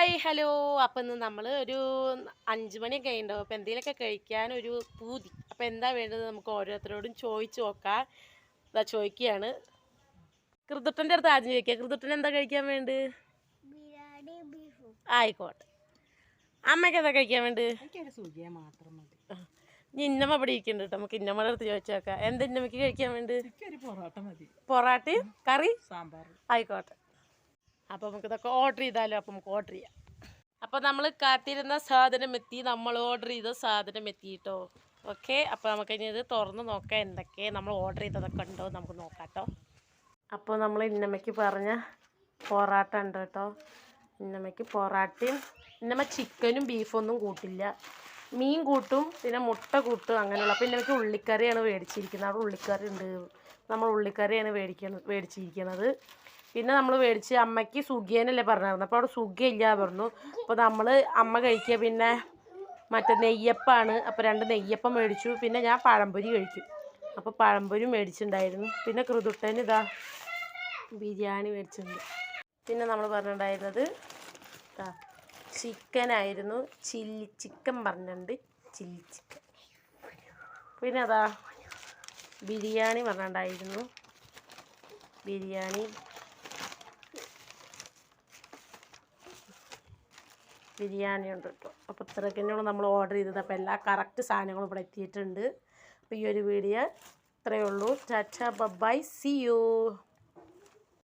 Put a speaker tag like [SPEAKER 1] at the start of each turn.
[SPEAKER 1] Hi hello. അപ്പം ഇന്ന് നമ്മൾ ഒരു 5 മണിയൊക്കെ ഉണ്ടാവും. അപ്പോൾ എന്തെങ്കിലുമൊക്കെ കഴിക്കാൻ ഒരു പൂതി. അപ്പോൾ എന്താ വേണ്ടത് നമുക്ക് ഓരോരുത്തരോടും ചോദിച്ചു നോക്കാം. ഇതാ ചോദിക്കുകയാണ്. കൃതുട്ടൻ്റെ അടുത്ത് ആദ്യം ചോദിക്കാം. കൃതുട്ടൻ എന്താ കഴിക്കാൻ വേണ്ടത്? ആയിക്കോട്ടെ. അമ്മയ്ക്ക് എന്താ കഴിക്കാൻ വേണ്ടത്? ഇന്നമ്മ ഇവിടെ ഇരിക്കുന്നുണ്ട് കേട്ടോ. നമുക്ക് ഇന്നമ്മയുടെ അടുത്ത് ചോദിച്ചു നോക്കാം. എന്താ ഇന്നമ്മയ്ക്ക് കഴിക്കാൻ വേണ്ടത്? പൊറാട്ടയും കറി സാമ്പാർ. ആയിക്കോട്ടെ. അപ്പോൾ നമുക്ക് ഇതൊക്കെ ഓർഡർ ചെയ്താലോ? അപ്പോൾ നമുക്ക് ഓർഡർ ചെയ്യാം. അപ്പോൾ നമ്മൾ കാത്തിരുന്ന സാധനം എത്തി. നമ്മൾ ഓർഡർ ചെയ്ത സാധനം എത്തി കേട്ടോ. ഓക്കെ. അപ്പോൾ നമുക്ക് ഇനി ഇത് തുറന്ന് നോക്കാം എന്തൊക്കെ നമ്മൾ ഓർഡർ ചെയ്തതൊക്കെ ഉണ്ടോ നമുക്ക് നോക്കാം കേട്ടോ. അപ്പോൾ നമ്മൾ ഇന്നമ്മയ്ക്ക് പറഞ്ഞ പൊറാട്ട ഉണ്ട് കേട്ടോ. ഇന്നമ്മയ്ക്ക് പൊറാട്ടയും ഇന്നമ്മ ചിക്കനും ബീഫൊന്നും കൂട്ടില്ല, മീൻ കൂട്ടും, പിന്നെ മുട്ട കൂട്ടും അങ്ങനെയുള്ള. അപ്പോൾ ഇന്നമ്മയ്ക്ക് ഉള്ളിക്കറിയാണ് മേടിച്ചിരിക്കുന്നത്. അവിടെ ഉള്ളിക്കറി ഉണ്ട്. നമ്മൾ ഉള്ളിക്കറിയാണ് മേടിച്ചിരിക്കുന്നത്. പിന്നെ നമ്മൾ മേടിച്ച് അമ്മയ്ക്ക് സുഖിയനല്ലേ പറഞ്ഞായിരുന്നു. അപ്പോൾ അവിടെ സുഖമില്ല പറഞ്ഞു. അപ്പോൾ നമ്മൾ അമ്മ കഴിക്കുക പിന്നെ മറ്റേ നെയ്യപ്പാണ്. അപ്പോൾ 2 നെയ്യപ്പം മേടിച്ചു. പിന്നെ ഞാൻ പഴംപൊരി കഴിക്കും. അപ്പോൾ പഴംപൊരി മേടിച്ചിട്ടുണ്ടായിരുന്നു. പിന്നെ കൃതുട്ടന് ഇതാ ബിരിയാണി മേടിച്ചിട്ടുണ്ട്. പിന്നെ നമ്മൾ പറഞ്ഞിട്ടുണ്ടായിരുന്നത് ചിക്കനായിരുന്നു. ചില്ലി ചിക്കൻ പറഞ്ഞിട്ടുണ്ട്. Chilli chicken. പിന്നെ അതാ ബിരിയാണി പറഞ്ഞിട്ടുണ്ടായിരുന്നു. ബിരിയാണി ഉണ്ട് കേട്ടോ. അപ്പോൾ ഇത്രയൊക്കെ തന്നെയാണ് നമ്മൾ ഓർഡർ ചെയ്തത്. അപ്പോൾ എല്ലാ കറക്റ്റ് സാധനങ്ങളും ഇവിടെ എത്തിയിട്ടുണ്ട്. അപ്പോൾ ഈ ഒരു വീഡിയോ ഇത്രയേ ഉള്ളൂ. Tata bye, see U.